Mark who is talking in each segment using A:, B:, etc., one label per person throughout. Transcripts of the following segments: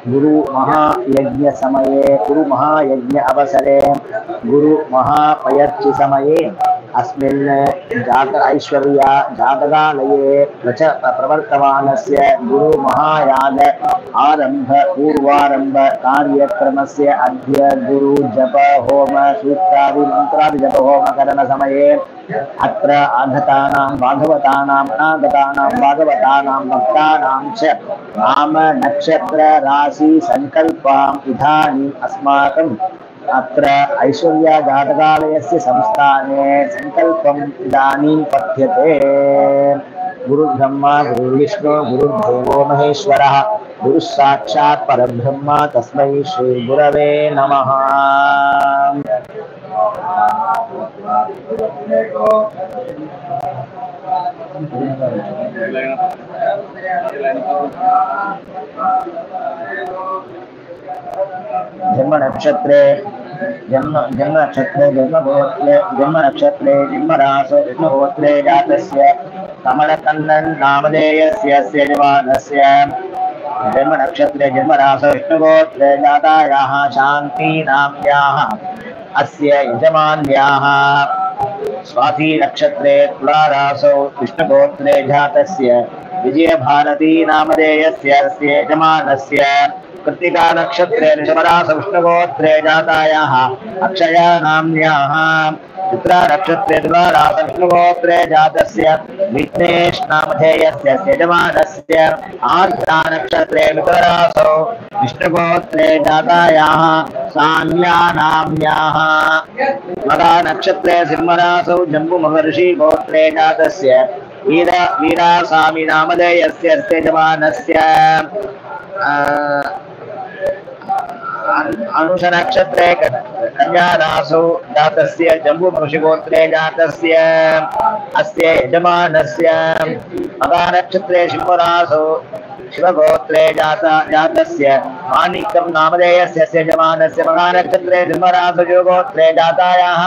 A: गुरु महायज्ञ समये गुरु महायज्ञ अवसरे गुरु महापयर्चि समये अस्मिन् जात ऐश्वर्या जातकालये प्रवर्तमानस्य गुरु महायाग आरंभ पूर्वारंभ कार्यक्रमस्य अद्य गुरु जप होम सूक्तादि मंत्रादि जप होम करण समये अत्र आगतानां भागवतानां अनागतानां भागवतानां भक्तानां च नाम नक्षत्र राशि संकल्पाम् इदानीम् अस्माकम् अत्र ऐश्वर्या जातकालयस्य संस्थाने संकल्पम् इदानीं पठ्यते। गुरुब्रह्मा गुरुर्विष्णु गुरुर्देवो महेश्वरः गुरुः साक्षात् परब्रह्म तस्मै श्री गुरवे नमः। जन्म नक्षत्रे जन्म नक्षत्रे जन्मगोत्रे जन्म नक्षत्रे जन्मराशौ विष्णुगोत्रे जातस्य कमलकन्नन् नामधेयस्य यजमानस्य जन्म नक्षत्रे जन्मराशौ विष्णुगोत्रे जातायाः शान्तिनाम्याः अस्य यजमान्याः स्वाति नक्षत्रे तुलाराशौ विष्णुगोत्रे जातस्य विजयभारती नामधेयस्य अस्य यजमानस्य कृत्तिका नक्षत्रे ऋषभराशौ विष्णुगोत्रे जातायाः अक्षया नाम्न्याः चित्रा नक्षत्रे तुलाराशौ विष्णुगोत्रे जातस्य विघ्नेश नामधेयस्य यजमानस्य आर्द्रा नक्षत्रे मिथुनराशौ विष्णुगोत्रे जातायाः सान्या नाम्न्याः मगा नक्षत्रे सिंहराशौ जम्बुमहर्षि गोत्रे जातस्य वीरासामी नामधेयस्य यजमानस्य अनुष नक्षत्रे कन्याराशौ जातस्य जम्बुमहर्षिगोत्रे जातस्य अस्य यजमानस्य मगा नक्षत्रे सिंहराशौ शिवगोत्रे जातस्य माणिक्यं नामधेयस्य यजमानस्य मगा नक्षत्रे सिंहराशौ शिवगोत्रे जातायाः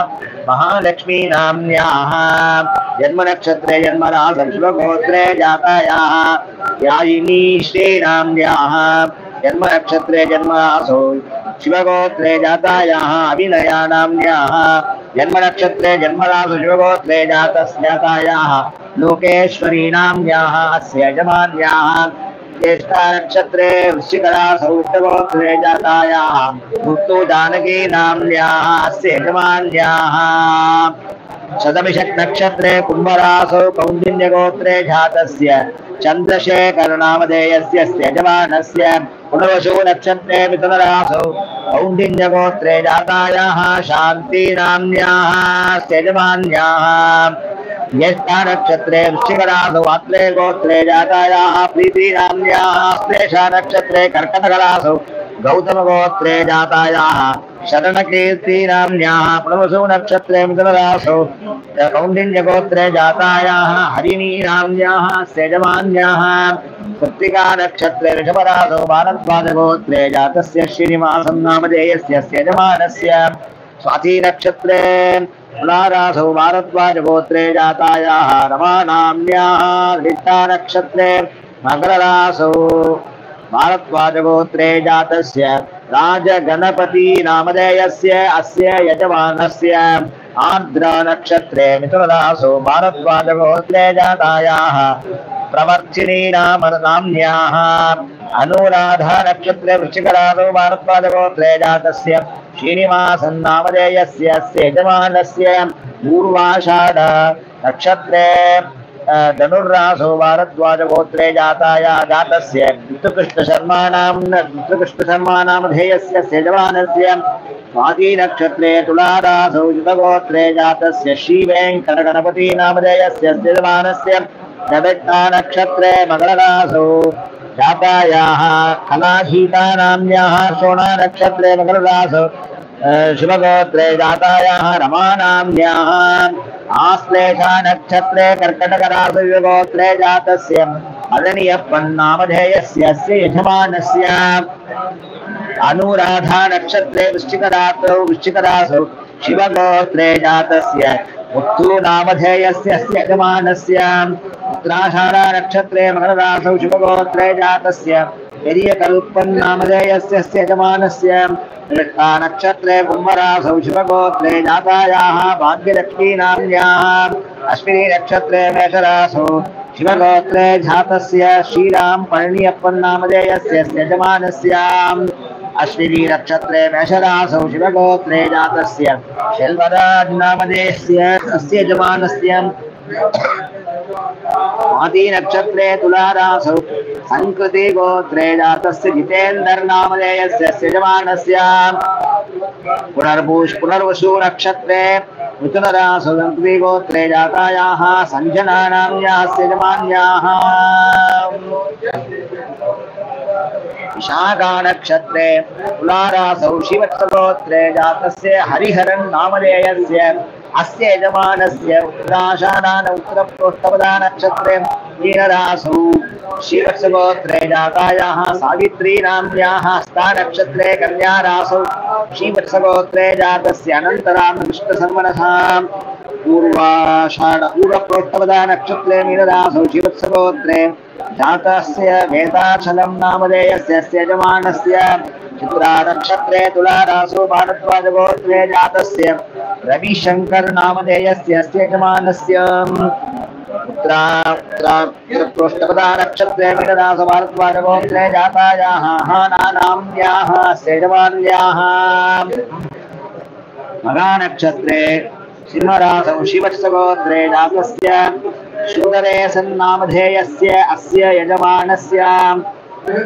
A: महालक्ष्मी नाम्न्याः जन्म नक्षत्रे जन्मराशौ शिवगोत्रे जातायाः यायिनी श्री नाम्न्याः जन्म नक्षत्रे जन्मराशौ शिवगोत्रे जातायाः अभिनया नाम्न्याः जन्म नक्षत्रे जन्मराशौ शिवगोत्रे जातायाः लोकेश्वरी नाम्न्याः अस्य यजमान्याः ज्येष्ठा नक्षत्रे वृश्चिकराशौ विष्णुगोत्रे जातायाः मुक्तो जानकी नाम्न्याः अस्य यजमान्याः शतभिषक् नक्षत्रे कुम्भराशौ कौंडिन्यगोत्रे जातस्य चंद्रशेखर नामधेयस्य यजमानस्य पुनर्वसु नक्षत्रे मिथुनराशौ कौंडिन्यगोत्रे जातायाः शांति नाम्न्याः यजमान्याः ज्येष्ठा नक्षत्रे वृश्चिकराशौ आत्रे गोत्रे जातायाः प्रीति नाम्न्याः श्लेषा नक्षत्रे कर्कटकराशौ गौतमगोत्रे जातायाः शरणकीर्ति नाम्न्याः प्रणवसु नक्षत्रे मिथुनराशौ कौंडिन्यगोत्रे जातायाः हरिणी नाम्न्याः यजमान्याः कृत्तिका नक्षत्रे ऋषभराशौ भारद्वाजगोत्रे जातस्य श्रीनिवासं नामधेयस्य यजमानस्य स्वाति नक्षत्रे तुलाराशौ भारद्वाजगोत्रे जातायाः रमा नाम्न्याः धृष्टा नक्षत्रे मकरराशौ भारद्वाजगोत्रे जातस्य राजगणपति नामधेयस्य अस्य यजमानस्य आर्द्रा नक्षत्रे मिथुनराशौ भारद्वाजगोत्रे जातायाः प्रवर्तिनी नाम्न्याः अनुराधा नक्षत्रे वृश्चिकराशौ भारद्वाजगोत्रे जातस्य श्रीनिवासन् नामधेयस्य अस्य यजमानस्य पूर्वाषाढ नक्षत्रे धनुर्राशौ भारद्वाजगोत्रे जातस्य ऋतुकृष्ण नामधेयस्य यजमानस्य स्वाति नक्षत्रे तुलाराशौ युतगोत्रे जातस्य श्रीवेंकटगणपति नामधेयस्य यजमानस्य नवेट्टा नक्षत्रे मकरराशौ जातायाः कलाहीता नाम्न्याः शोणा नक्षत्रे मकरराशौ शिवगोत्रे जातायाः रमा नाम्न्याः आश्लेषा नक्षत्रे कर्कटकराशौ शिवगोत्रे जातस्य अदनियप्पन् नामधेयस्य यजमानस्य अनुराधा नक्षत्रे वृश्चिकराशौ शिवगोत्रे जातस्य मुत्तु नामधेयस्य यजमानस्य उत्तराषाढा नक्षत्रे मकरराशौ शिवगोत्रे जातस्य पेरियकल्पन्नामधेयस्य यजमानस्य कृष्णा नक्षत्रे कुम्भरासौ शिवगोत्रे जातायाः भाग्यलक्ष्मीनाम्न्याः अश्विनी नक्षत्रे मेषरासौ शिवगोत्रे जातस्य श्रीराम पळनियप्पन्नामधेयस्य यजमानस्य अश्विनी नक्षत्रे मेषरासौ शिवगोत्रे जातस्य शेल्वराजनामधेयस्य अस्य यजमानस्य स्वाति नक्षत्रे तुलारासौ संकृति गोत्रे जातस्य जितेन्द्रनामधेयस्य यजमानस्य पुनर्वसु नक्षत्रे मिथुनरासौ संकृति गोत्रे जातायाः संजनानाम्याः यजमान्याः विशाखा नक्षत्रे तुलारासौ शिवत्सगोत्रे जातस्य हरिहरन् नामधेयस्य अस्य यजमानस्य उत्तराषाढान उत्तरप्रोष्ठपदा नक्षत्रे मीनरासौ शिवत्सगोत्रे जातायाः सावित्री नाम्न्याः हस्ता नक्षत्रे कन्यारासौ शिवत्सगोत्रे जातस्य अनन्तरामकृष्णसंवत्सरः पूर्वप्रोष्ठपदा नक्षत्रे मीनरासौ शिवत्सगोत्रे जातस्य वेदाचलं नामधेयस्य यजमानस्य चित्रा नक्षत्रे तुलारासौ भारद्वाजगोत्रे जातस्य रविशंकर नामधेयस्य यजमानस्य उत्तराप्रोष्ठपदा नक्षत्रे मीनरासौ भारद्वाजगोत्रे जातायाः हानानाम्न्याः यजमान्याः मघा नक्षत्रे सिंहरासौ शिवत्सगोत्रे जातस्य सुन्दरेशन्नामधेयस्य अस्य यजमानस्य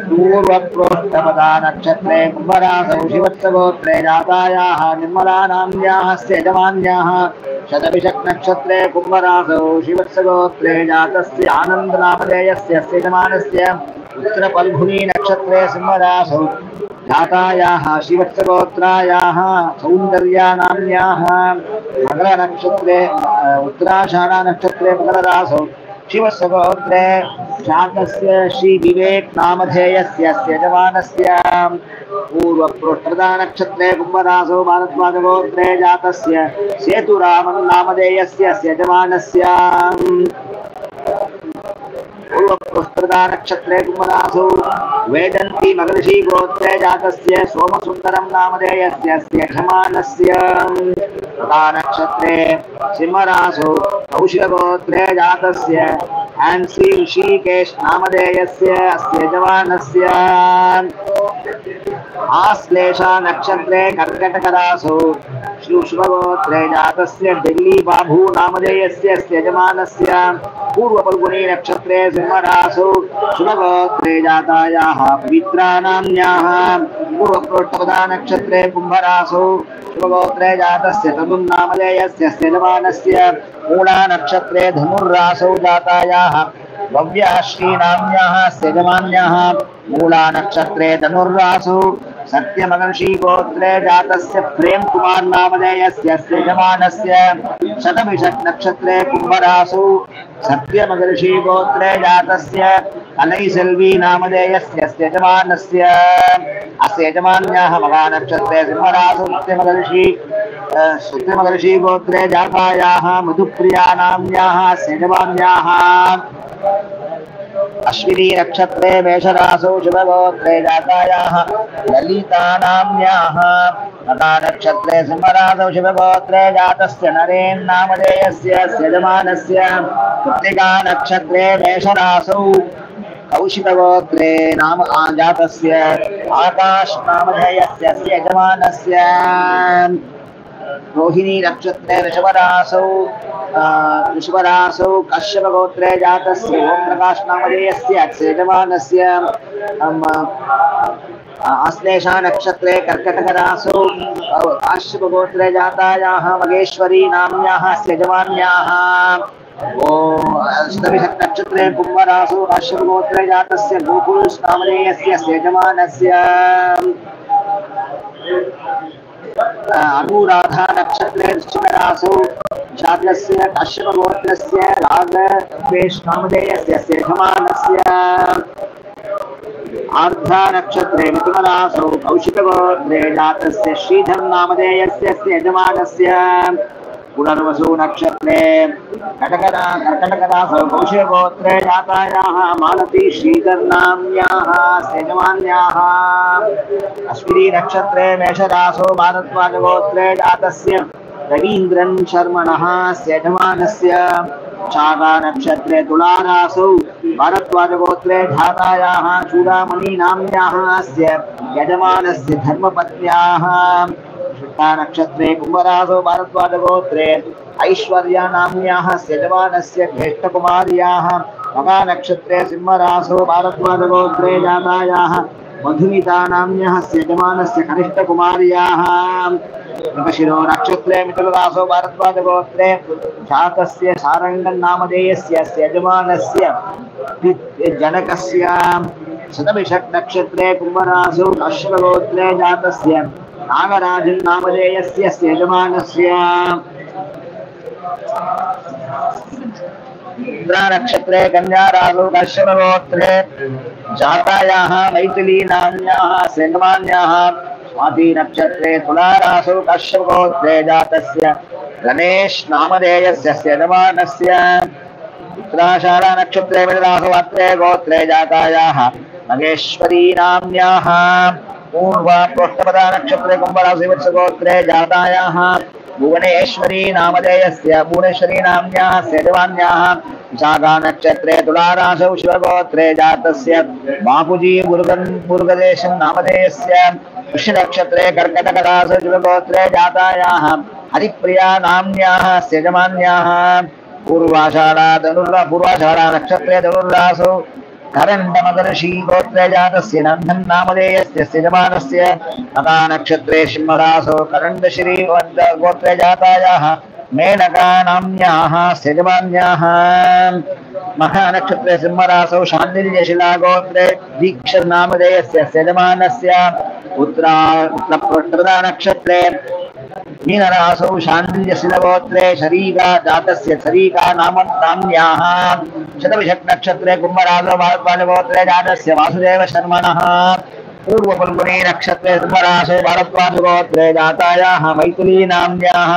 A: पूर्वप्रोष्ठपदा नक्षत्रे कुम्भरासौ शिवत्सगोत्रे जातायाः निर्मलानाम्न्याः यजमान्याः शतभिषक् नक्षत्रे कुम्भरासौ शिवत्सगोत्रे जातस्य आनन्दनामधेयस्य यजमानस्य उत्तरफल्गुनी नक्षत्रे सिंहरासौ जातायाः शिवत्सगोत्रायाः सौन्दर्यानाम्न्याः मकरनक्षत्रे उत्तराषाढा नक्षत्रे मकररासौ शिवत्सगोत्रे जातस्य श्री विवेक नामधेयस्य यजमानस्य पूर्वप्रोष्ठपदा नक्षत्रे कुम्भरासौ भारद्वाजगोत्रे जातस्य सेतुरामन् नामधेयस्य यजमानस्य पूर्वप्रोष्ठपदा नक्षत्रे कुम्भरासौ वेदन्ती मगर्षि गोत्रे जातस्य सोमसुन्दरं नामधेयस्य यजमानस्य तथा नक्षत्रे सिंहरासौ कौशिकगोत्रे जातस्य हैंसी ऋषिकेश नामधेयस्य यजमानस्य आश्लेषा नक्षत्रे कर्कटकरासौ शुभगोत्रे जातस्य दिल्ली बाबू नामधेयस्य यजमानस्य पूर्वफल्गुनी नक्षत्रे सिंहरासौ शुभगोत्रे जातायाः पवित्रानाम्न्याः पूर्वप्रोष्ठपदा नक्षत्रे कुम्भरासौ शुभगोत्रे जातस्य तनुन् नामधेयस्य यजमानस्य मूला नक्षत्रे धनुर्रासौ जातायाः भव्याश्रीनाम्न्याः यजमान्याः मूला नक्षत्रे धनुर्रासौ सत्यमगर्षि गोत्रे जातस्य प्रेम कुमार नामधेयस्य यजमानस्य शतभिषक् नक्षत्रे कुम्भरासौ सत्यमगर्षि गोत्रे जातस्य अलैसेल्वी नामधेयस्य यजमानस्य अस्य यजमान्याः मघा नक्षत्रे सिंहरासौ सत्यमगर्षि गोत्रे जातायाः मधुप्रिया नाम्न्याः यजमान्याः अश्विनी नक्षत्रे मेषरासौ शिवगोत्रे जातायाः ललिता नाम्न्याः तथा नक्षत्रे सिंहरासौ शिवगोत्रे जातस्य नरेन् नामधेयस्य यजमानस्य कृत्तिका नक्षत्रे मेषरासौ कौशिकगोत्रे नाम जातस्य आकाश नामधेयस्य यजमानस्य रोहिणी नक्षत्रे ऋषभरासौ कश्यपगोत्रे जातस्य ओम प्रकाश नामधेयस्य यजमानस्य आश्लेषा नक्षत्रे कर्कटकरासौ काश्यपगोत्रे जातायाः मगेश्वरी नाम्न्याः यजमान्याः अष्टभिषक् नक्षत्रे कुम्भरासौ काश्यपगोत्रे जातस्य गोकुल नामधेयस्य यजमानस्य अनुराधा नक्षत्रे वृश्चिकरासौ जातस्य काश्यपगोत्रस्य राघवेश नामधेयस्य यजमानस्य आर्द्रा नक्षत्रे मिथुनरासौ कौशिकगोत्रे जातस्य श्रीधर नामधेयस्य यजमानस्य पुनर्वसु नक्षत्रे कर्कटकरासौ कौशिकगोत्रे जातायाः मालती श्रीधरनाम्याः यजमान्याः। अश्विनी नक्षत्रे मेषरासौ भारद्वाजगोत्रे जातस्य रवीन्द्रन् शर्मणः यजमानस्य। शाखा नक्षत्रे तुलारासौ भारद्वाजगोत्रे जातायाः चूडामणि नाम्याः अस्य यजमानस्य धर्मपत्न्याः। श्रद्धा नक्षत्रे कुम्भरासौ भारद्वाजगोत्रे ऐश्वर्या नाम्याः यजमानस्य ज्येष्ठकुमार्याः। मघा नक्षत्रे सिंहरासौ भारद्वाजगोत्रे जातायाः मधुमिता नाम्याः यजमानस्य कनिष्ठकुमार्याः। मृगशिरो नक्षत्रे मिथुनरासौ भारद्वाजगोत्रे जातस्य सारङ्गन् नामधेयस्य यजमानस्य जनकस्य। शतभिषक् नक्षत्रे कुम्भरासौ काश्यपगोत्रे जातस्य नागराजन् नामधेयस्य यजमानस्य। नक्षत्रे कन्यारासौ काश्यपगोत्रे जातायाः मैथिली नाम्याः यजमान्याः। स्वाति नक्षत्रे तुलारासौ काश्यपगोत्रे जातस्य गणेश नामधेयस्य यजमानस्य। उत्तराषाढा नक्षत्रे मिथुनरासौ अत्रे गोत्रे जातायाः महेश्वरी नाम्याः। पूर्वा प्रोष्ठपदा नक्षत्रे कुम्भरासौ वत्सगोत्रे जातायाः भुवनेश्वरी नामधेयस्य भुवनेश्वरी नाम्याः यजमान्याः। शाखा नक्षत्रे तुलारासौ शिवगोत्रे जातस्य बापूजी मुरुगदेशन् नामधेयस्य। वृषनक्षत्रे कर्कटकरासौ शिवगोत्रे जातायाः हरिप्रिया नाम्याः यजमान्याः। पूर्वाषाढा नक्षत्रे धनुर्रासौ करण्डमदर्शी गोत्रे जातस्य नन्दन् नामधेयस्य यजमानस्य। मघा नक्षत्रे सिंहरासौ करण्डश्री गोत्रे जातायाः मेनका नाम्याः यजमान्याः। मघा नक्षत्रे सिंहरासौ शाण्डिल्यशिला गोत्रे दीक्षर नामधेयस्य यजमानस्य। उत्तरप्रोष्ठपदा नक्षत्रे मीनरासौ शाण्डिल्यशिलगोत्रे शरीका जातस्य शरीका नाम्याः। शतभिषक् नक्षत्रे कुम्भरासौ भारद्वाजगोत्रे जातस्य वासुदेव शर्मणः। पूर्वफल्गुनी नक्षत्रे सिंहरासौ भारद्वाजगोत्रे जातायाः मैथिली नाम्याः।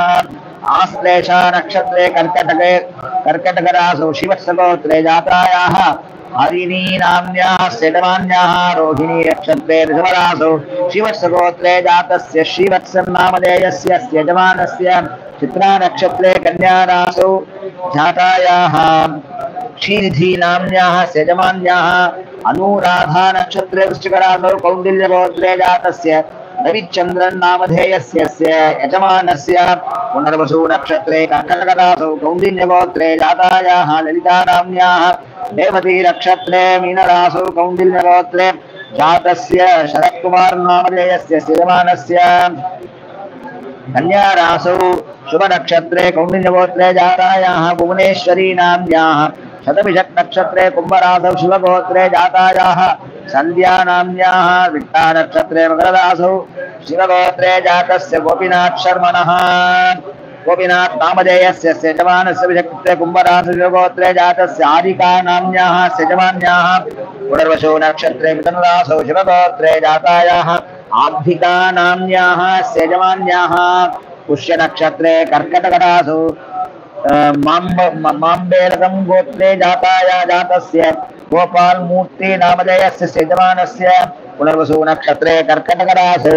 A: आश्लेषा नक्षत्रे कर्कटकरासौ शिवत्सगोत्रे जातायाः हरिणी नाम्याः यजमान्याः। रोहिणी नक्षत्रे ऋषभरासौ शिवत्सगोत्रे जातस्य श्रीवत्सन् नामधेयस्य यजमानस्य। चित्रा नक्षत्रे कन्यारासौ जातायाः क्षीनिधि नाम्याः यजमान्याः। अनुराधा नक्षत्रे वृश्चिकरासौ कौण्डिल्यगोत्रे जातस्य रविचन्द्रन् नामधेयस्य यजमानस्य। पुनर्वसु नक्षत्रे कर्कटकरासौ कौण्डिल्यगोत्रे जातायाः ललिता नाम्याः। रेवती नक्षत्रे मीनरासौ कौण्डिल्यगोत्रे जातस्य शरत्कुमार नामधेयस्य यजमानस्य। कन्यारासौ शुभ नक्षत्रे कौण्डिल्यगोत्रे जातायाः भुवनेश्वरी नाम्याः। शतभिषक् नक्षत्रे कुम्भरासौ शिवगोत्रे जातायाः संध्या नाम्याः। विट्टा नक्षत्रे मकररासौ शिवगोत्रे जातस्य गोपीनाथ शर्मणः। गोपीनाथ नामधेयस्य यजमानस्य। विषक्त्रे कुम्भरासौ शिवगोत्रे जातस्य आदिका नाम्याः यजमान्याः। पुनर्वसु नक्षत्रे मिथुनरासौ शिवगोत्रे जातायाः आब्धिका नाम्याः यजमान्याः। पुष्य नक्षत्रे कर्कटकरासौ माम्बेलकं गोत्रे जातस्य गोपाल मूर्ति नामधेयस्य यजमानस्य। पुनर्वसु नक्षत्रे कर्कटकरासौ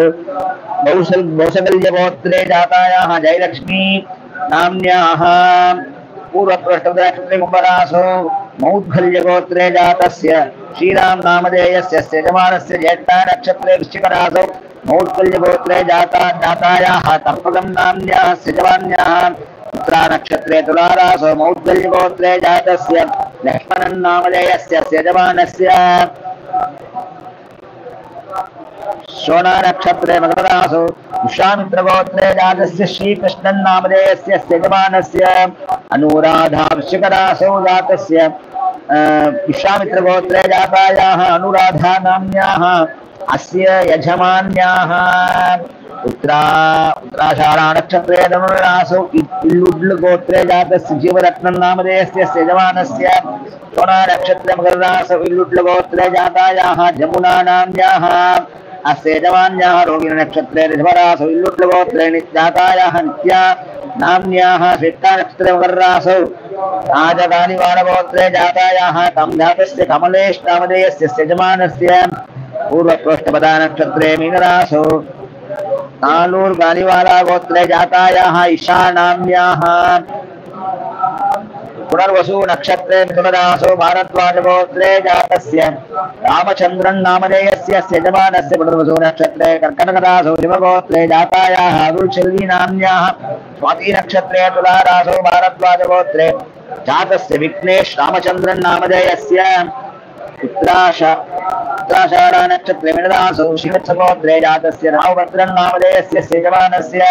A: कौसल्यगोत्रे जातायाः जयलक्ष्मी नाम्याः। पूर्वप्रोष्ठपदा नक्षत्रे कुम्भरासौ मौद्गल्यगोत्रे जातस्य श्रीराम नामधेयस्य यजमानस्य। ज्येष्ठा नक्षत्रे वृश्चिकरासौ मौद्गल्यगोत्रे जातायाः तर्पकं नाम्याः यजमान्याः। उत्तरा नक्षत्रे तुलारासौ मौद्गल्यगोत्रे जातस्य लक्ष्मणन् नामधेयस्य यजमानस्य। शोणा नक्षत्रे मकररासौ विश्वामित्रगोत्रे जातस्य श्रीकृष्णन् नामधेयस्य यजमानस्य। अनुराधा वृश्चिकरासौ जातस्य विश्वामित्रगोत्रे जातायाः अनुराधा नाम्याः अस्य यजमान्याः। उत्तराषाढा नक्षत्रे धनुर्रासौ इल्लुड्लगोत्रे जातस्य जीवरत्नं नामधेयस्य यजमानस्य। शोणा नक्षत्रे मकररासौ इल्लुड्लगोत्रे जातायाः जमुना नाम्याः अस्य यजमान्याः। रोहिणी नक्षत्रे ऋषभरासौ इल्लुड्लगोत्रे जातायाः नित्या नाम्न्याः श्वेतानक्षत्रे मकररासौ राजगानिवालगोत्रे जातायाः तं जातस्य कमलेश नामधेयस्य यजमानस्य पूर्वप्रोष्ठपदानक्षत्रे मीनरासौ तालूर्गानिवाला गोत्रे जातायाः ईशानाम्याः पुनर्वसु नक्षत्रे मिथुनरासौ भारद्वाज गोत्रे जातस्य रामचन्द्रन् नामधेयस्य यजमानस्य पुनर्वसु नक्षत्रे कर्कटकरासौ शिवगोत्रे जातायाः अरुणशल्ली नाम्न्याः स्वाति नक्षत्रे तुलारासौ भारद्वाज गोत्रे जातस्य विघ्नेश रामचन्द्रन् नामधेयस्य उत्तराषाढा नक्षत्रे मीनरासौ शिवत्सगोत्रे जातस्य रामभद्रन् नामधेयस्य यजमानस्य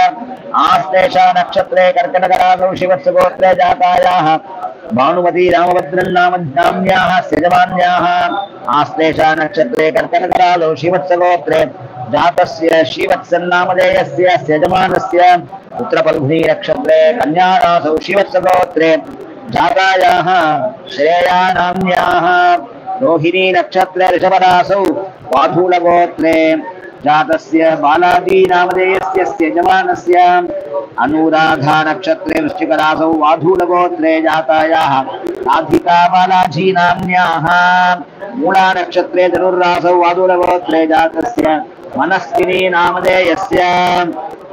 A: आश्लेषा नक्षत्रे कर्कटकरासौ शिवत्सगोत्रे जातायाः भानुमती रामभद्रन् नाम्न्याः यजमान्याः आश्लेषा नक्षत्रे कर्कटकरासौ शिवत्सगोत्रे जातस्य श्रीवत्सन्नामधेयस्य यजमानस्य उत्तरफल्गुनी नक्षत्रे कन्यारासौ शिवत्सगोत्रे जातायाः श्रेया नाम्न्याः रोहिणी नक्षत्रे ऋषभरासौ वाधूलगोत्रे जातस्य बालाजी नामधेयस्य यजमानस्य अनुराधा नक्षत्रे वृश्चिकरासौ वाधूलगोत्रे जातायाः राधिका बालाजी नाम्न्याः मूला नक्षत्रे धनुर्रासौ वाधूलगोत्रे जातस्य मनस्विनी नामधेयस्य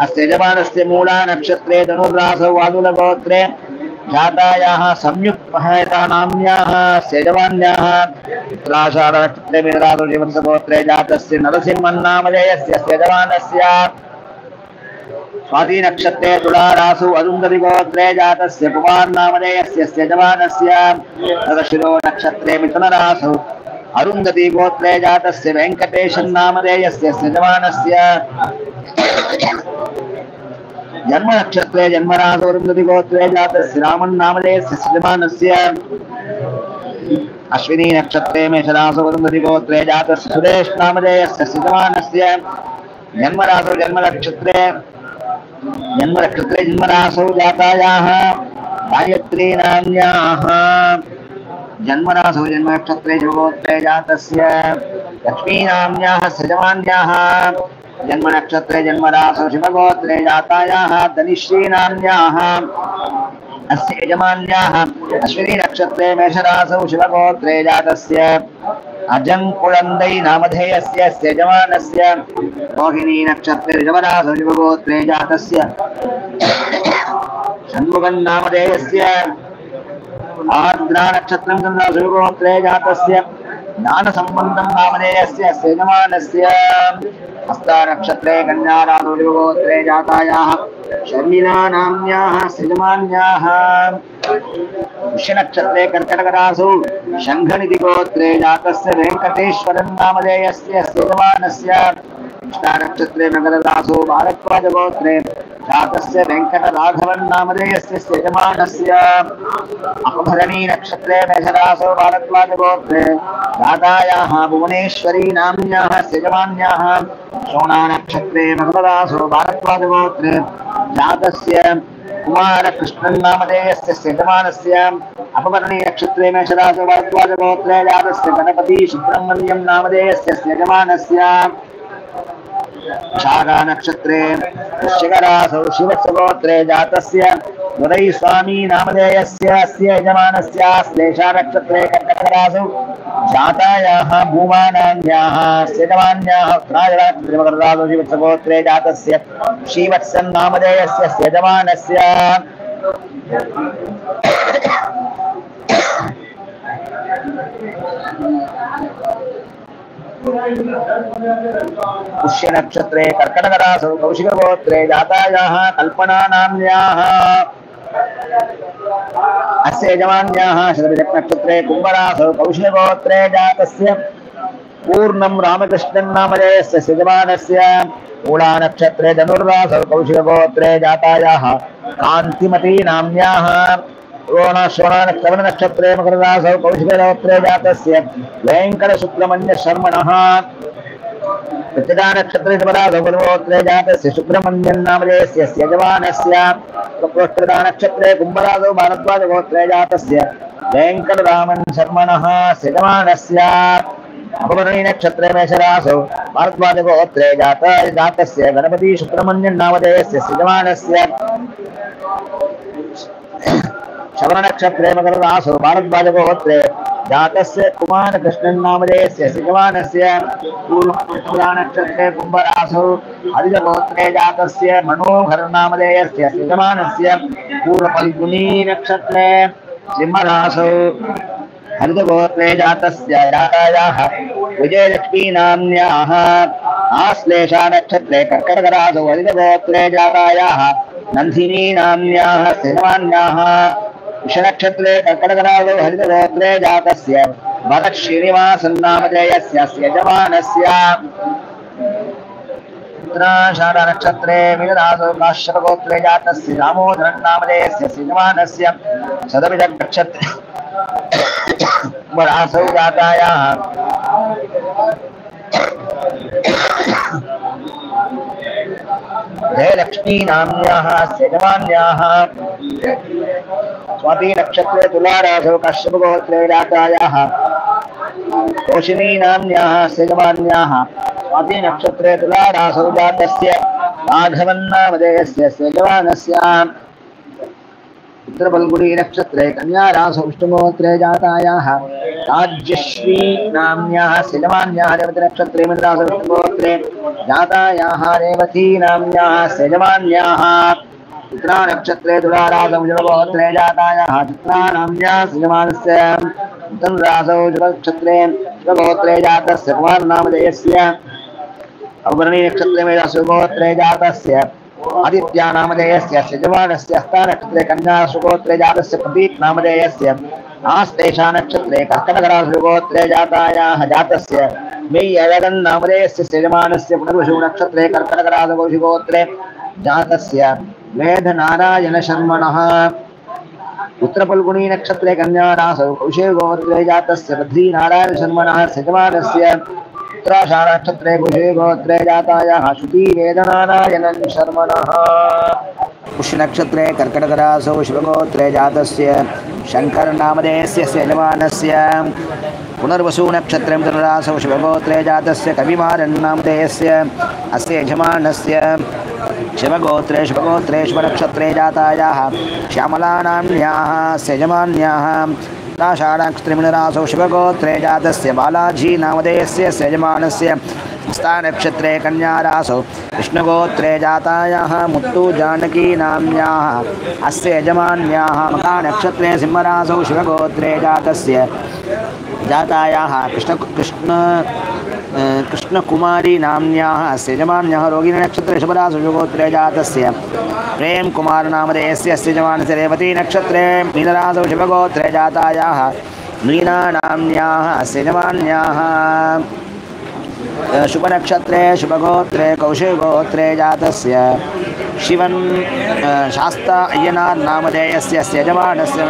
A: अस्य यजमानस्य मूला नक्षत्रे धनुर्रासौ वाधूलगोत्रे जातायाः संयुक्तमहता नाम्न्याः यजमान्याः उत्तराषाढनक्षत्रे मीनरासौ शिवत्सगोत्रे जातस्य नरसिंहन् नामधेयस्य यजमानस्य स्वाति नक्षत्रे तुलारासौ अरुन्धति गोत्रे जातस्य कुमार नामधेयस्य यजमानस्य नरशिरो नक्षत्रे मिथुनरासौ अरुन्धति गोत्रे जातस्य वेङ्कटेशन् नामधेयस्य यजमानस्य जन्म नक्षत्रे जन्मरासौ अरुन्धति गोत्रे जातस्य रामन् नामधेयस्य यजमानस्य अश्विनी नक्षत्रे मेषरासौ अरुन्धति गोत्रे जातस्य सुरेश नामधेयस्य यजमानस्य जन्मरासौ जन्मनक्षत्रे जन्मरासौ जातायाः गायत्री नाम्न्याः जन्मरासौ जन्मनक्षत्रे शिवगोत्रे जातस्य लक्ष्मी नाम्न्याः यजमान्याः जन्मनक्षत्रे जन्मरासौ शिवगोत्रे जातायाः धनिश्री नाम्न्याः अस्य यजमान्याः अश्विनी नक्षत्रे मेषरासौ शिवगोत्रे जातस्य अजङ्कुळन्दै नामधेयस्य यजमानस्य रोहिणी नक्षत्रे ऋषभरासौ शिवगोत्रे जातस्य षण्मुखन् नामधेयस्य आर्द्रा नक्षत्रं शिवगोत्रे जातस्य ज्ञानसम्बन्धं नामधेयस्य यजमानस्य हस्ता नक्षत्रे कन्यारासौ शिवगोत्रे जातायाः शर्मिला नाम्न्याः यजमान्याः पुष्य नक्षत्रे कर्कटकरासौ शङ्खनिधि गोत्रे जातस्य वेङ्कटेश्वरन् नामधेयस्य यजमानस्य कृष्णा नक्षत्रे मकररासौ भारद्वाज गोत्रे जातस्य वेङ्कटराघवन् नामधेयस्य यजमानस्य अपभरणी नक्षत्रे मेषरासौ भारद्वाज गोत्रे जातायाः भुवनेश्वरी नाम्न्याः यजमान्याः शोणा नक्षत्रे मकररासौ भारद्वाज गोत्रे जातस्य कुमारकृष्णन् नामधेयस्य यजमानस्य अपभरणी नक्षत्रे मेषरासौ भारद्वाज गोत्रे जातस्य गणपति सुब्रह्मण्यं नामधेयस्य यजमानस्य शाखा नक्षत्रे वृश्चिकरासौ शिवत्सगोत्रे जातस्य उदय स्वामी नामधेयस्य यजमानस्य श्लेषा नक्षत्रे कर्कटकरासौ जातायाः भूमानान्याः यजमान्याः उत्तराषाढनक्षत्रे मकररासौ शिवत्सगोत्रे जातस्य श्रीवत्सन् नामधेयस्य यजमानस्य पुष्य नक्षत्रे कर्कटकरासौ कौशिकगोत्रे जातायाः कल्पना नाम्न्याः अस्य यजमान्याः शतभिषक् नक्षत्रे कुम्भरासौ कौशिकगोत्रे जातस्य पूर्णं रामकृष्णन् नामधेयस्य यजमानस्य मूला नक्षत्रे धनुर्रासौ कौशिकगोत्रे जातायाः कान्तिमती नाम्न्याः श्रवण नक्षत्रे मकररासौ कौशिकगोत्रे जातस्य वेङ्कटसुब्रह्मण्य शर्मणः नक्षत्रे गोत्रे जातस्य सुब्रह्मण्यन् नामधेयस्य यजमानस्य नक्षत्रे कुम्भरासौ भारद्वाज गोत्रे जातस्य वेङ्कटरामन् शर्मणः यजमानस्य अपभरणी नक्षत्रे मेषरासौ भारद्वाज गोत्रे जातस्य गणपति सुब्रह्मण्यन् नामधेयस्य यजमानस्य श्रवण नक्षत्रे मकर रासौ भारद्वाज गोत्रे जातस्य कुमार कृष्णन नामधेयस्य सिजमानस्य पूर्वा नक्षत्रे कुंभ रासौ हरिज गोत्रे जातस्य मनोहर नामधेयस्य सिजमानस्य पूर्व फल्गुनी नक्षत्रे सिंह रासौ हरिज गोत्रे जातस्य जातायाः विजयलक्ष्मी नाम्न्याः आश्लेषा नक्षत्रे कर्कटक रासौ हरिज गोत्रे जातायाः नंदिनी नाम्न्याः सिजमान्याः नक्षत्रे कर्कटक रासौ हरिज गोत्रे जातस्य भरत श्रीनिवासन नामधेयस्य यजमानस्य उत्तराषाढ़ नक्षत्रे मीनरासौ काश्यप गोत्रे जातस्य दामोदरन नामधेयस्य यजमानस्य शतभिष नक्षत्रे रासौ जातायाः जयलक्ष्मी नाम्न्याः यजमान्याः स्वाति नक्षत्रे तुला रासौ काश्यप गोत्रे जातायाः तोषिणी नाम्न्याः यजमान्याः स्वाति नक्षत्रे तुला रासौ जातस्य राघवन् नामधेयस्य यजमानस्य उत्तर फल्गुनी नक्षत्रे कन्या रासौ विष्णुगोत्रे जातायाः राज्यश्री नाम्न्याः यजमान्याः रेवती नक्षत्रे मित्ररासौ विष्णुगोत्रे जातायाः रेवती नाम्न्याः यजमान्याः चित्रा नक्षत्रे तुला रासौ जुलगोत्रे जातायाः चित्रा नाम्न्याः यजमानस्य रासौ जुलनक्षत्रे शुभगोत्रे जातस्य कुमार नामधेयस्य अवगणी नक्षत्रे मेधासु गोत्रे जातस्य आदित्या नामधेयस्य यजमानस्य हस्ता नक्षत्रे कन्या सुगोत्रे जातस्य प्रदीप नामधेयस्य आश्लेषा नक्षत्रे कर्कटक रासु गोत्रे जातायाः जातस्य मेय्यळगन् नामधेयस्य यजमानस्य पुनर्वसु नक्षत्रे कर्कटक रासु गोत्रे जातस्य वेदनारायण शर्मणः उत्तर फल्गुनी नक्षत्रे कन्या रासौ कौशे गोत्रे जातस्य बद्री नारायण शर्मणः यजमानस्य उत्तराषाढ़ नक्षत्रे कुशे गोत्रे जातायाः श्रुति वेदनारायणन् शर्मणः पुष्य नक्षत्रे कर्कटक रासौ शिवगोत्रे जातस्य शंकर नामधेयस्य यजमानस्य पुनर्वसु नक्षत्रे मिथुनरासौ शिवगोत्रे जातस्य कविमारन् नामधेयस्य अस्य यजमानस्य शिवगोत्रे शिवनक्षत्रे जातायाः श्यामला नाम्न्याः यजमान्याः उत्तराषाढ़ नक्षत्रे मिथुनरासौ शिवगोत्रे जातस्य बालाजी नामधेयस्य यजमानस्य हस्ता नक्षत्रे कन्या रासौ विष्णुगोत्रे जातायाः मुत्तु जानकी नाम्न्याः अस्य यजमान्याः मका नक्षत्रे सिंहरासौ शिवगोत्रे जातस्य जातायाः कृष्णकुमारी नाम्न्याः अस्य यजमान्याः रोगिणी नक्षत्रे शुभरासौ शिवगोत्रे जातस्य प्रेम कुमार नामधेयस्य यजमानस्य रेवती नक्षत्रे मीनरासौ शिवगोत्रे जातायाः मीना नाम्न्याः अस्य यजमान्याः शुभ नक्षत्रे शुभगोत्रे कौशिकगोत्रे जातस्य शिवन शास्ता अय्यनार नामधेयस्य यजमानस्य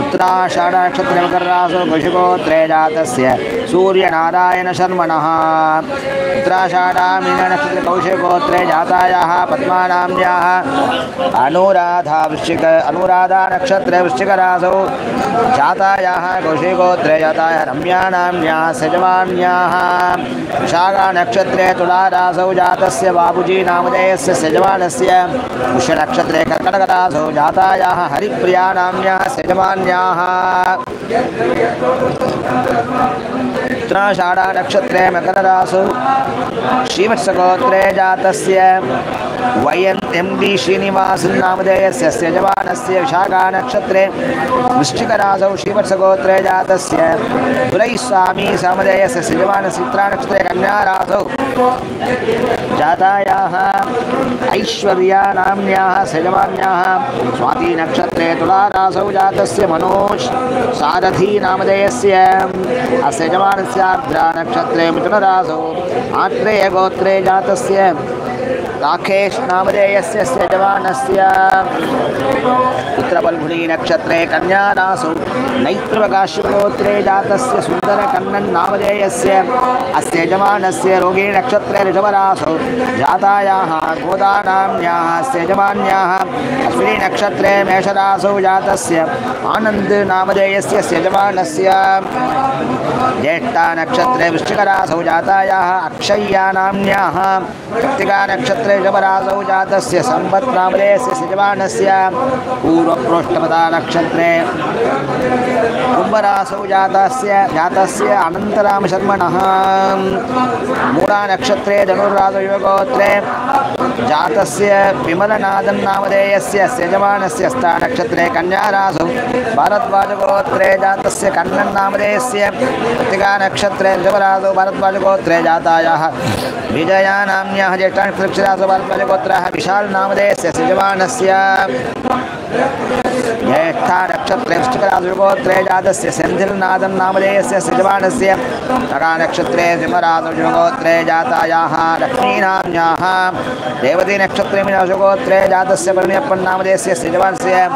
A: उत्तराषाढ़ नक्षत्रे मकर रासौ कौशिकगोत्रे जातस्य सूर्यनारायण शर्मणः उत्तराषाढ़ मीन नक्षत्रे कौशिकगोत्रे जातायाः पद्मा नाम्न्याः अनुराधा नक्षत्रे वृश्चिक रासौ जातायाः कौशिकगोत्रे जातायाः रम्या नाम्न्याः यजमान्याः विशाखा नक्षत्रे तुला रासौ जातस्य बाबूजी नामधेयस्य यजमानस्य पुष्य नक्षत्रे कर्कटक रासौ जातायाः हरिप्रिया नाम्न्याः यजमान्याः उत्तराषाढ़ नक्षत्रे मकर रासौ श्रीवत्सगोत्रे जातस्य YNMD श्रीनिवासन नामधेयस्य यजमानस्य विशाखा नक्षत्रे वृश्चिक रासौ श्रीवत्सगोत्रे जातस्य दुरैस्वामी नामधेयस्य यजमानस्य चित्रा नक्षत्रे कन्या रासौ जातायाः ऐश्वर्या नाम्न्याः यजमान्याः स्वाति नक्षत्रे तुला रासौ जातस्य मनोज सारथी नामधेयस्य अस्य यजमानस्य आर्द्रा नक्षत्रे मिथुन रासौ आत्रेय गोत्रे जातस्य राकेश नामधेयस्य यजमानस्य उत्तर फल्गुनी नक्षत्रे कन्या रासौ नैत्रकाश्यपगोत्रे जातस्य सुंदर कन्नन नामधेयस्य अस्य यजमानस्य रोगिणी नक्षत्रे ऋषभरासौ जातायाः गोदा नाम्न्याः यजमान्याः अश्विनी नक्षत्रे मेषरासौ जातस्य आनंद नामधेयस्य यजमानस्य ज्येष्ठा नक्षत्रे वृश्चिक रासौ जातायाः अक्षय्या नाम्न्याः कृत्तिका नक्षत्रे नक्षत्रे ऋषभरासौ जातस्य संवत्नामधेयस्य यजमानस्य पूर्वप्रोष्ठपदा नक्षत्रे कुम्भरासौ जातस्य अनन्तराम शर्मणः मूला नक्षत्रे धनुर्रासौ युवगोत्रे जातस्य विमलनादन नामधेयस्य यजमानस्य हस्ता नक्षत्रे कन्यारासौ भारद्वाजगोत्रे जातस्य कन्नन नामधेयस्य कृत्तिका नक्षत्रे ऋषभरासौ भारद्वाजगोत्रे जातायाः विजया नाम्न्याः ज्येष्ठा नक्षत्रासौ भारद्वाजगोत्रः विशाल नामधेयस्य यजमानस्य ज्येष्ठा नक्षत्रे वृश्चिकरासुगोत्रे जातस्य सेन्थिलनादन नामधेयस्य यजमानस्य नगा नक्षत्रे सिंहरासुगोत्रे जातायाः लक्ष्मीनाम्न्याः रेवती नक्षत्रे मीनासुगोत्रे जातस्य परिण्यप्पन् नामधेयस्य यजमानस्य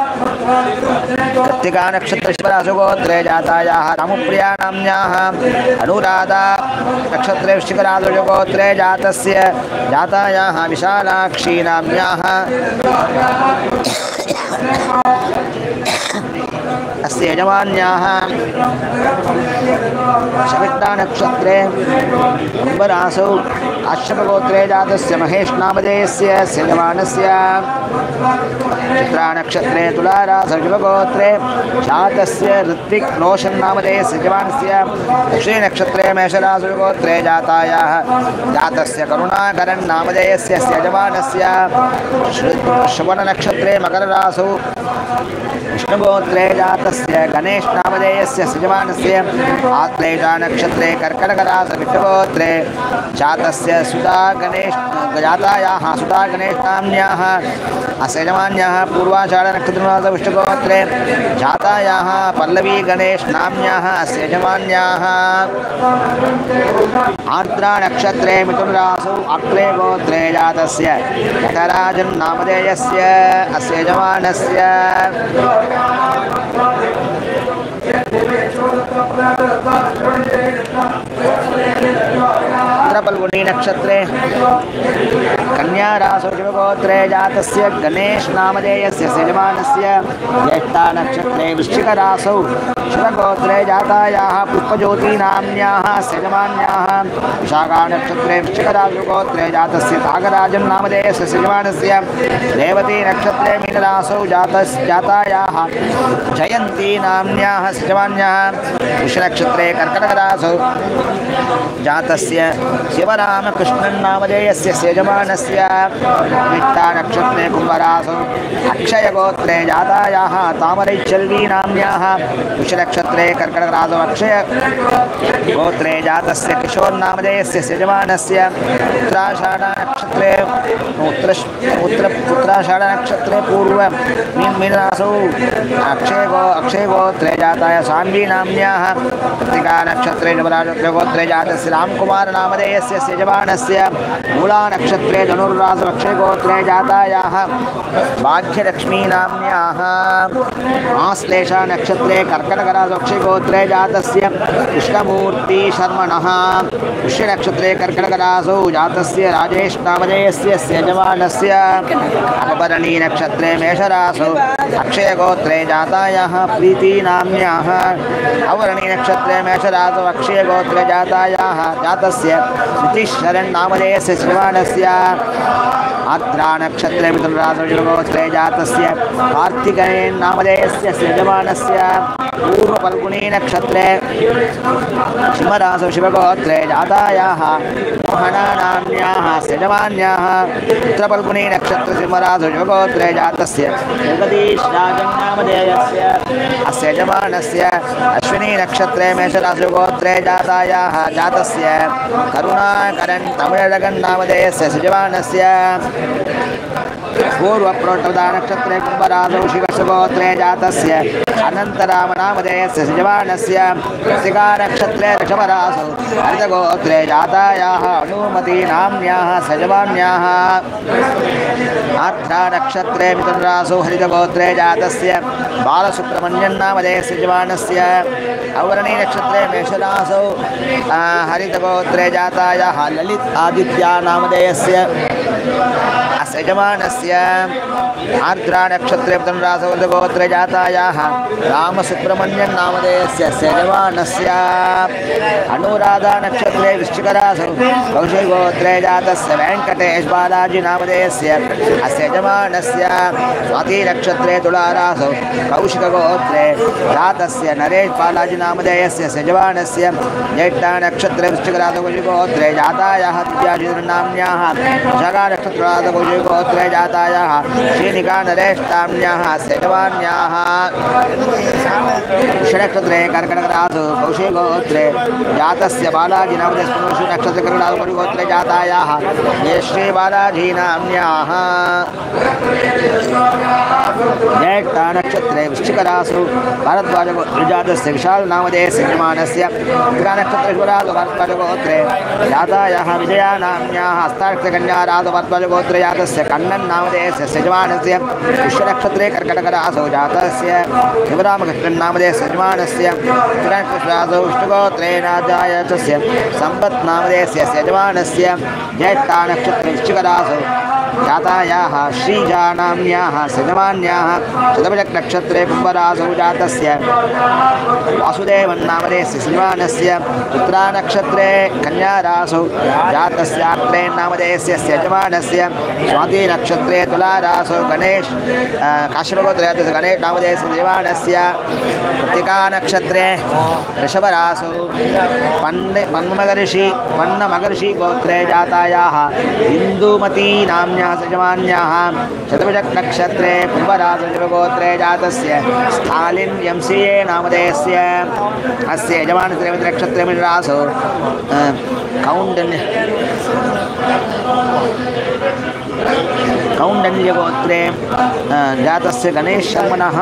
A: कृत्तिका नक्षत्रे शिवरासुगोत्रे जातायाः रामप्रिया नाम्न्याः अनुराधा नक्षत्रे वृश्चिकरासुगोत्रे जातायाः विशालाक्षी नाम्न्याः अस्य यजमान्याः शविष्टा नक्षत्रे कुम्भरासौ काश्यपगोत्रे जातस्य महेश नामधेयस्य यजमानस्य चित्रा नक्षत्रे तुलारासौ शिवगोत्रे जातस्य ऋत्विक रोशन नामधेयस्य यजमानस्य दक्षिणे नक्षत्रे मेषरासौ गोत्रे जातायाः जातस्य करुणाकरन् नामधेयस्य यजमानस्य श्रवण नक्षत्रे मकररासौ विष्णुगोत्रे जातस्य गणेश नामधेयस्य यजमानस्य आश्लेषा नक्षत्रे कर्कटकरासौ विष्णुगोत्रे जातस्य जातायाः सुधा गणेश नाम्न्याः अस्य यजमान्याः पूर्वाषाढ नक्षत्ररासौ विष्णुगोत्रे जातायाः पल्लवी गणेश नाम्न्याः अस्य यजमान्याः आर्द्रा नक्षत्रे मिथुनरासौ अक्ले गोत्रे जातस्य नटराजन् नामधेयस्य अस्य यजमानस्य उत्तरफल्गुनी नक्षत्रे कन्यारासौ शिवगोत्रे जातस्य गणेश नामधेयस्य यजमानस्य ज्येष्ठा नक्षत्रे वृश्चिकरासौ शिवगोत्रे जातायाः पुष्पज्योति नाम्न्याः यजमान्याः विशाखा नक्षत्रे वृश्चिकरासुगोत्रे जातस्य नागराजन् नामधेयस्य यजमानस्य रेवती नक्षत्रे मीनरासौ जातायाः जयन्ती नाम्न्याः यजमान्याः वृषनक्षत्रे कर्कटकरासौ जातस्य शिवरामकृष्णन् नामधेयस्य यजमानस्य वित्ता नक्षत्रे कुम्भरासौ अक्षयगोत्रे जातायाः तामरैचल्वी नाम्न्याः वृषनक्षत्रे कर्कटकरासौ अक्षयगोत्रे जातस्य किशोर नामधेयस्य यजमानस्य उत्तराषाढ नक्षत्रे पूर्व मीनरासौ अक्षयगोत्रे जाताय सान्वी नाम्न्याः कृत्तिका नक्षत्रे ऋषभरासुगोत्रे जातस्य रामकुमार नामधेयस्य यजमानस्य मूला नक्षत्रे धनुर्रासौ अक्षयगोत्रे जातायाः भाग्यलक्ष्मी नाम्न्याः आश्लेषा नक्षत्रे कर्कटकरासौ अक्षयगोत्रे जातस्य कृष्णमूर्ति शर्मणः पुष्यनक्षत्रे कर्कटकरासौ जातस्य राजेश नामधेयस्य यजमानस्य अवभरणी नक्षत्रे मेषरासौ अक्षयगोत्रे जातायाः प्रीति नाम्न्याः अवरणी नक्षत्रे मेषरासौ अक्षयगोत्रे जातायाः जातस्य नितिशरण् नामधेयस्य यजमानस्य आर्द्रा नक्षत्रे मिथुनरासौ शिवगोत्रे जातस्य कार्तिकेयन् नामधेयस्य यजमानस्य पूर्वफल्गुनी नक्षत्रे सिंहरासौ शिवगोत्रे जातायाः मोहना नाम्न्याः यजमान्याः उत्तरफल्गुनी नक्षत्रे सिंहरासौ शिवगोत्रे जातस्य जगदीशराजन् नामधेयस्य अस्य यजमानस्य अश्विनी नक्षत्रे मेषरासौ गोत्रे जातायाः जातस्य करुणाकरन् तमिळगन् नामधेयस्य यजमानस्य पूर्वप्रोष्ठपदा नक्षत्रे कुम्भरासौ शिवसुगोत्रे जातस्य अनन्तराम नामधेयस्य यजमानस्य कृत्तिका नक्षत्रे ऋषभरासौ हरितगोत्रे जातायाः अनुमती नाम्न्याः यजमान्याः आर्द्रा नक्षत्रे मिथुनरासौ हरितगोत्रे जातस्य बालसुब्रह्मण्यन् नामधेयस्य यजमानस्य अवरणी नक्षत्रे मेषरासौ हरितगोत्रे जातायाः ललित आदित्या नामधेयस्य जातस्य यजमानस्य आर्द्रा नक्षत्रे धनुरासौ गोत्रे जातायाः रामसुब्रह्मण्यं नामधेयस्य यजमानस्य अनुराधा नक्षत्रे वृश्चिकरासौ कौशिकगोत्रे जातस्य वेङ्कटेश बालाजी नामधेयस्य अस्य यजमानस्य स्वाति नक्षत्रे तुलारासौ कौशिकगोत्रे जातस्य नरेश बालाजी नामधेयस्य यजमानस्य ज्येष्ठा नक्षत्रे वृश्चिकरासौ कौशिकगोत्रे जातायाः दिव्यानाम्न्याः जगा नक्षत्रासौ कौशिकगोत्रे जातायाः श्रीनिका नरेष्टाम्न्याः यजमान्याः नक्षत्रे कर्कटकरासौ कौशिकगोत्रे जातस्य बालाजी नामधेयस्य नक्षत्रे कर्कटकरासौ कौशिकगोत्रे जातायाः ये श्री बालाजी नाम्न्याः ज्येष्ठा नक्षत्रे वृश्चिकरासौ भारद्वाजगोत्रे जातस्य विशाल नामधेयस्य यजमानस्य नक्षत्रे भारद्वाजगोत्रे जातायाः विजया नाम्न्याः हस्ताक्षरकन्यारासौ भारद्वाजगोत्रे जातस्य कन्नन नामधेयस्य यजमानस्य पुष्यनक्षत्रे कर्कटकरासौ जातस्य शिवरामकृष्णन् नामधेयस्य यजमानस्य नक्षत्रासौ विष्णुगोत्रे जातस्य संपत् नामधेयस्य यजमानस्य ज्येष्ठा नक्षत्रे वृश्चिकरासौ जातायाः श्रीजानाम्न्याः यजमान्याः शतभिषक् नक्षत्रे कुम्भरासौ जातस्य वासुदेवन् नामधेयस्य यजमानस्य चित्रा नक्षत्रे कन्यारासौ जातस्य आत्रेयन् नामधेयस्य यजमानस्य स्वाति नक्षत्रे तुलारासौ गणेश काश्यपगोत्रे जातस्य गणेश नामधेयस्य यजमानस्य कृत्तिका नक्षत्रे वृषभरासौ पन्नमहर्षि गोत्रे जातायाः इन्दुमती नाम्न्याः यजमान्याः शतभिषक् नक्षत्रे कुम्भरासौ गोत्रे जातस्य स्थालिन् एम्सीए नामधेयस्य अस्य यजमानस्य नक्षत्रे मिलरासौ कौण्डन्यगोत्रे जातस्य गणेशशर्मणः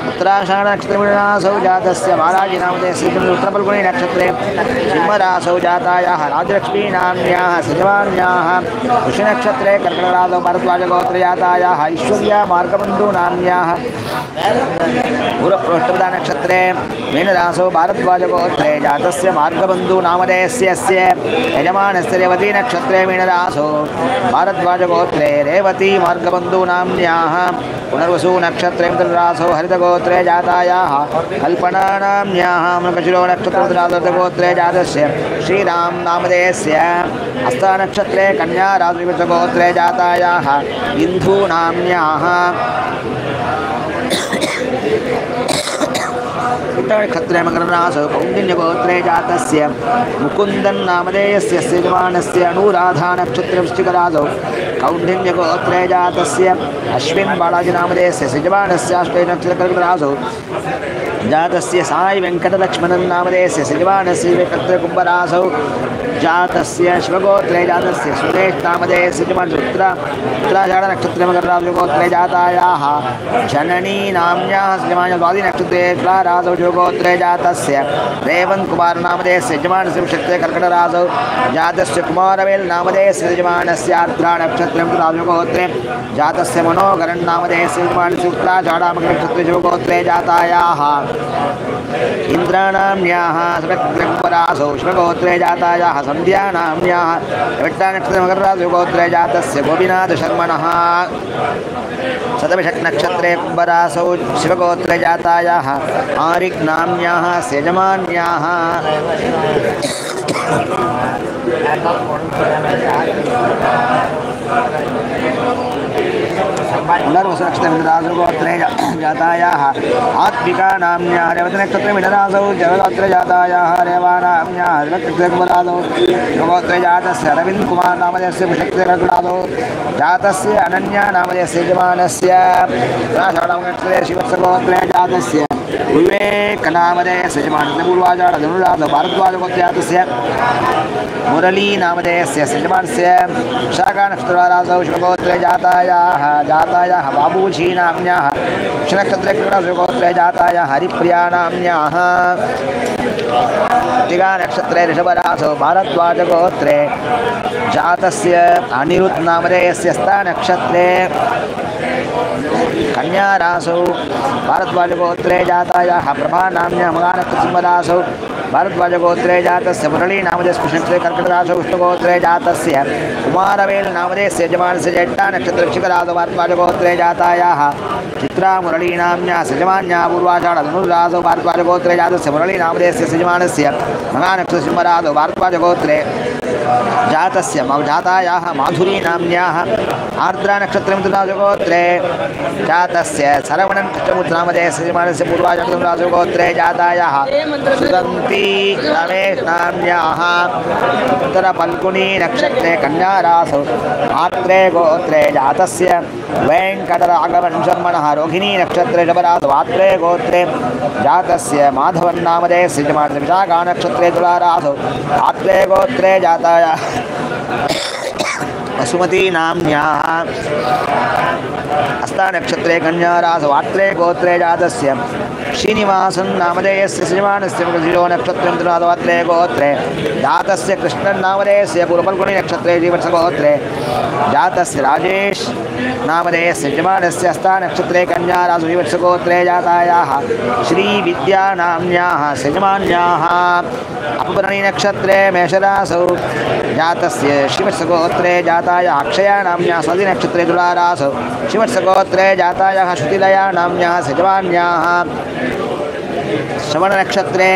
A: उत्तराषाढ नक्षत्रमिलरासौ जातस्य बालाजी नामधेयस्य उत्तरफल्गुनी नक्षत्रे सिंहरासौ जातायाः राजलक्ष्मी नाम्न्याः यजमान्याः वृषनक्षत्रे कर्कटकरासौ भारद्वाजगोत्रे जातायाः ऐश्वर्या मार्गबन्धु नाम्न्याः पूर्वप्रोष्ठपदा नक्षत्रे मीनरासौ भारद्वाजगोत्रे जातस्य मार्गबन्धु नामधेयस्य यजमानस्य रेवती नक्षत्रे मीनरासौ भारद्वाजगोत्रे रेवती मार्गबन्धु नाम्न्याः पुनर्वसु नक्षत्रे मिथुनरासौ हरितगोत्रे जातायाः कल्पना नाम्न्याः मृगशिरो नक्षत्रे मिथुनरासौ जातस्य श्रीराम नामधेयस्य हस्ता नक्षत्रे कन्यारासौ गोत्रे जातायाः इन्दु नाम्न्याः नक्षत्रे मकररासौ कौण्डिन्यगोत्रे जातस्य मुकुन्दन् नामधेयस्य यजमानस्य अनुराधा नक्षत्रे वृश्चिकरासौ कौण्डिन्यगोत्रे जातस्य अश्विन् बालाजी नामधेयस्य यजमानस्य अष्टे नक्षत्रे कर्कटकरासौ जातस्य साई वेङ्कटलक्ष्मणन् नामधेयस्य यजमानस्य नक्षत्रे कुम्भरासौ जातस्य शिवगोत्रे जातस्य सुरेश नामधेयस्य यजमानस्य उत्तराषाढ नक्षत्रे मकररासौ गोत्रे जातायाः जननी नाम्न्याः यजमानस्य स्वाति नक्षत्रे तुलारासौ गोत्रे जातस्य रेवन् कुमार नामधेयस्य यजमानस्य नक्षत्रे कर्कटकरासौ जातस्य कुमारवेल् नामधेयस्य यजमानस्य आर्द्रा नक्षत्रे गोत्रे जातस्य मनोहरन् नामधेयस्य यजमानस्य उत्तराषाढामकरनक्षत्रे शिवगोत्रे जातायाः इन्द्रानाम्न्याः कुम्भरासौ शिवगोत्रे जातायाः सन्ध्या नाम्न्याः विट्टानक्षत्रे मकररासौ गोत्रे जातस्य गोपीनाथशर्मणः शतभिषक् नक्षत्रे कुम्भरासौ शिवगोत्रे जातायाः आरिक् नाम्न्याः यजमान्याः पुनर्वसु नक्षत्रे मिथुनरासौ गोत्रे जातायाः आत्मिका नाम्न्याः रेवती नक्षत्रे मिथुनरासौ जगगोत्रे जातायाः रेवा नाम्न्याः नक्षत्रे कुम्भरासौ गोत्रे जातस्य अरविन्द कुमार नामधेयस्य नक्षत्रे कर्कटकरासौ जातस्य अनन्या नामधेयस्य यजमानस्य नक्षत्रे शिवगोत्रे जातस्य विवेकनामधेयस्य यजमानस्य पूर्वाषाढ धनुरासौ भारद्वाजगोत्रे जातस्य मुरली नामधेयस्य यजमानस्य शाखा नक्षत्रासौ शिवगोत्रे जातायाः बाबूजी नाम्न्याः नक्षत्रे कर्कटकरासौ जातायाः हरिप्रिया नाम्न्याः कृत्तिका नक्षत्रे ऋषभरासौ भारद्वाजगोत्रे जातस्य अनिरुद्ध नामधेयस्य हस्ता नक्षत्रे कन्यारासौ भारद्वाजगोत्रे जातायाः प्रभा नाम्न्याः मघानक्षत्रसिंहरासौ भारद्वाजगोत्रे जातस्य मुरली नामधेयस्य कृष्णनक्षत्रे कर्कटराशौ विष्णुगोत्रे जातस्य कुमारवेल नामधेयस्य यजमानस्य ज्येष्ठा नक्षत्रे वृश्चिकराशौ भारद्वाजगोत्रे जातायाः चित्रा मुरली नाम्न्या यजमान्या पूर्वाषाढ धनुर्राशौ भारद्वाजगोत्रे जातस्य मुरली नामधेयस्य यजमानस्य महानक्षत्रे सिंहराशौ भारद्वाजगोत्रे जातस्य जातायाः माधुरी नाम्न्याः आर्द्रा नक्षत्रे मिथुनराशगोत्रे जातस्य सरवणनक्षत्रमुद्रामधेयस्य यजमानस्य पूर्वाषाढधनुर्राशगोत्रे जातायाः सुदन्ती रमेश नाम्न्याः उत्तरफल्गुनी नक्षत्रे कन्याराशौ आत्रे गोत्रे जातस्य वेङ्कटराघवन शर्मणः रोहिणी नक्षत्रे शबराशौ आत्रे गोत्रे जातस्य माधवन नामधेयस्य यजमानस्य विशाखा नक्षत्रे तुलाराशौ आत्रे गोत्रे जातायाः वसुमती नाम्न्याः हस्ता नक्षत्रे कन्याराशौ आत्रे गोत्रे जातस्य श्रीनिवासन नामधेयस्य यजमानस्य मृगशिरो नक्षत्रे मिथुनराशौ आत्रे गोत्रे जातस्य कृष्णन् नामधेयस्य पूर्वफल्गुनी नक्षत्रे श्रीवत्सगोत्रे जातस्य राजेश नामधेयस्य यजमानस्य हस्ता नक्षत्रे कन्याराशौ श्रीवत्सगोत्रे जातायाः श्रीविद्या नाम्न्याः यजमान्याः अपभरणी नक्षत्रे मेषराशौ जातस्य श्रीवत्सगोत्रे जातायाः अक्षया नाम्न्याः स्वाति नक्षत्रे तुलाराशौ श्रीवत्सगोत्रे जातायाः श्रुतिलया नाम्न्याः यजमान्याः श्रवणनक्षत्रे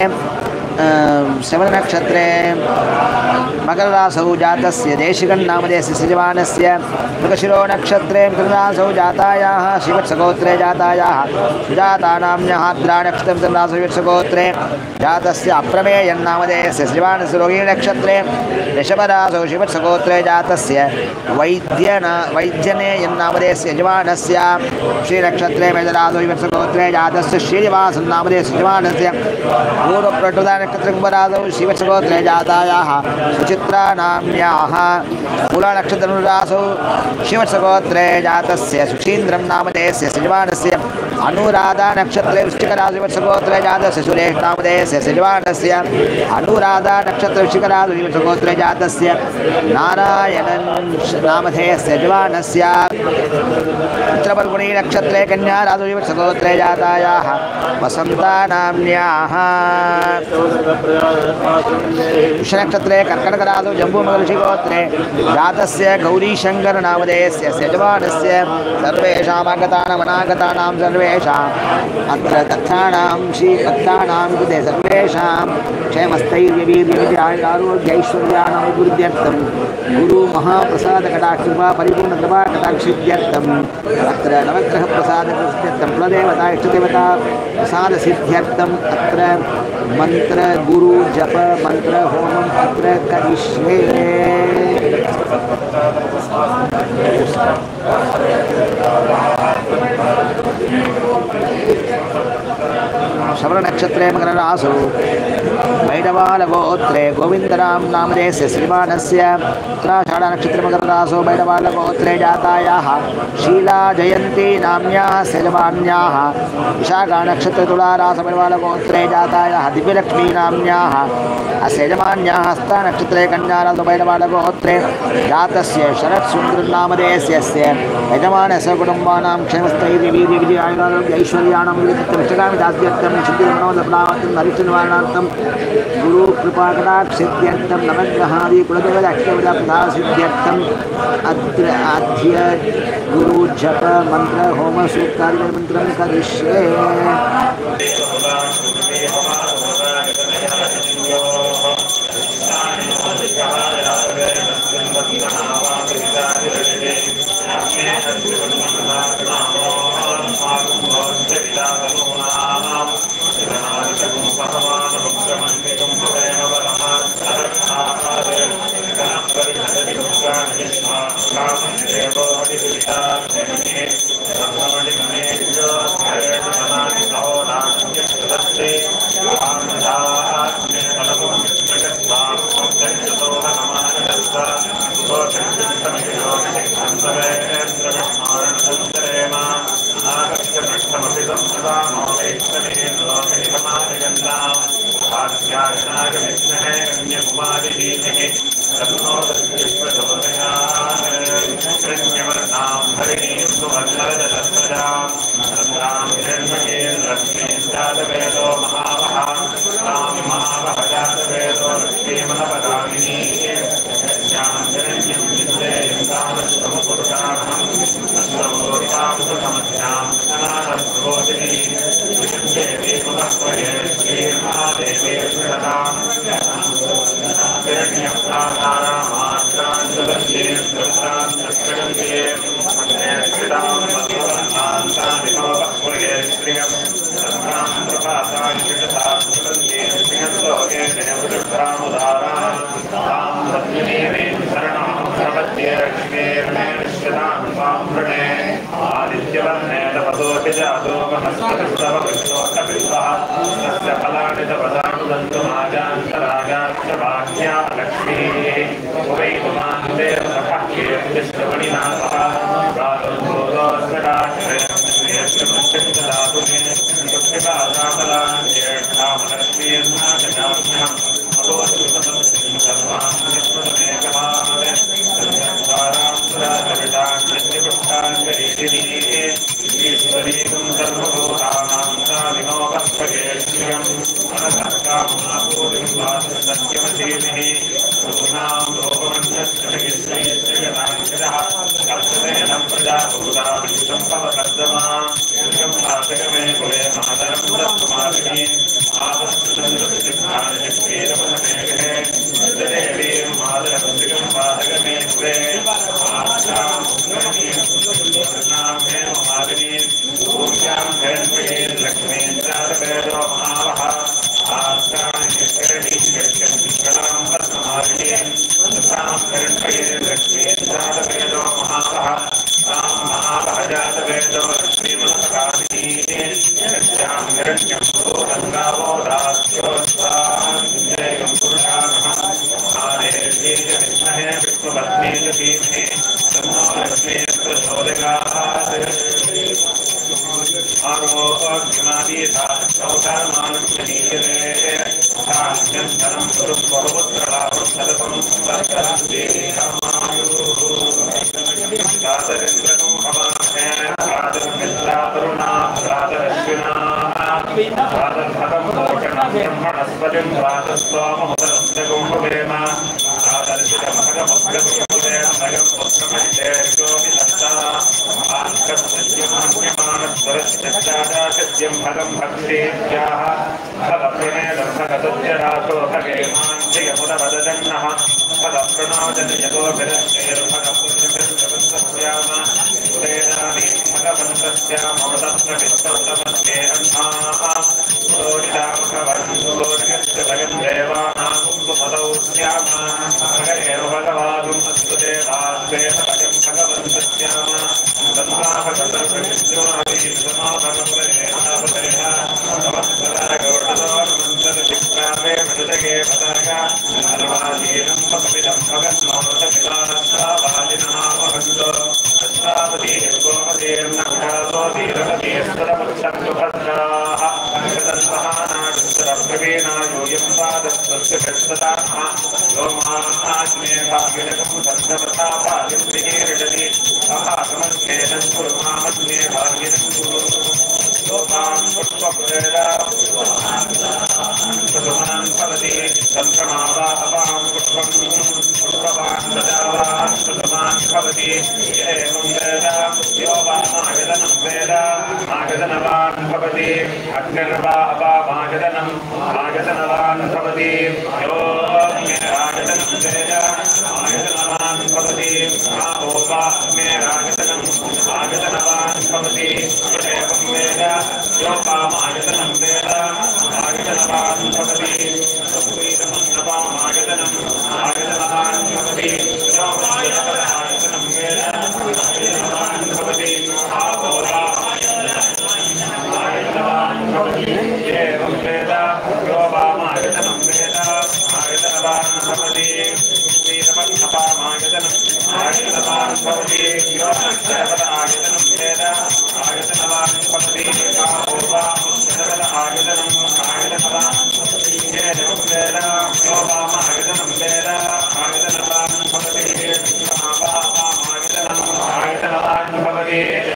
A: मकरराशौ जातस्य देशिकन् नामधेयस्य यजमानस्य मृगशिरो नक्षत्रे मिथुनराशौ जातायाः श्रीवत्सगोत्रे जातायाः सुजाता नाम्न्याः आर्द्रा नक्षत्रे मिथुनराशौ श्रीवत्सगोत्रे जातस्य अप्रमेयन् नामधेयस्य यजमानस्य रोहिणी नक्षत्रे ऋषभराशौ श्रीवत्सगोत्रे जातस्य वैद्यनेयन् नामधेयस्य यजमानस्य श्रीनक्षत्रे मेधराशौ श्रीवत्सगोत्रे जातस्य श्रीनिवासन् नामधेयस्य यजमानस्य पूर्वप्रटुदा नक्षत्रे कुम्भराशौ श्रीवत्सगोत्रे जातायाः सुचित्रा नाम्न्याः मूलानक्षत्रराशौ श्रीवत्सगोत्रे जातस्य सुशीन्द्रं नामधेयस्य यजमानस्य अनुराधा नक्षत्रे वृश्चिकराशौ श्रीवत्सगोत्रे जातस्य सुरेश नामधेयस्य यजमानस्य अनुराधा नक्षत्रे वृश्चिकराशौ श्रीवत्सगोत्रे जातस्य नारायणन् नामधेयस्य यजमानस्य उत्तरफल्गुनी नक्षत्रे कन्याराशौ श्रीवत्सगोत्रे जातायाः वसन्ता नाम्न्याः वृषनक्षत्रे कर्कटकराशौ जम्बूमगर्षिगोत्रे जातस्य गौरीशङ्कर नामधेयस्य यजमानस्य सर्वेषाम् आगतानाम् अनागतानां सर्वेषाम् अत्र दत्तानां श्रीभक्तानां कृते सर्वेषां क्षेमस्थैर्यवीर्यविद्यारोग्यैश्वर्याणां वृद्ध्यर्थं गुरुमहाप्रसादकटाक्षिर्वा परिपूर्णकृपाकटाक्षित्यर्थम् अत्र नवग्रहप्रसादकटाक्षित्यर्थं कुलदेवता इष्टदेवता प्रसादसिद्ध्यर्थम् अत्र मंत्र गुरु जप मंत्र होमम अत्र करिष्ये। श्रवण नक्षत्रे मकरराशौ बैडवालगोत्रे गोविंदराम नामधेयस्य श्रीमानस्य उत्तराषाढ नक्षत्रे मकरराशौ बैडवालगोत्रे जातायाः शीला जयंती नाम्न्याः यजमान्याः विशाखा नक्षत्रे तुलाराशौ बैडवालगोत्रे जातायाः दिव्यलक्ष्मी नाम्न्याः अस्य यजमान्याः हस्ता नक्षत्रे कन्याराशौ बैडवालगोत्रे जातस्य शरत्सुन्दरं नामधेयस्य यजमानस्य कुटुम्बानां क्षेमस्थैर्यवीर्यविजयारोग्यैश्वर्याणां विविधत्वमिष्टकामि दास्यर्थं शुद्धिर्मनोदप्रावर्थं हरिश्चन्द्रवारणार्थं गुरुकृपाकटाक्षित्यर्थं नवग्रहादि कुलदेवताक्षित्यर्थम् अत्र आद्य गुरु जप मंत्र होम सूक्तादि मंत्रं करिष्ये।
B: Hare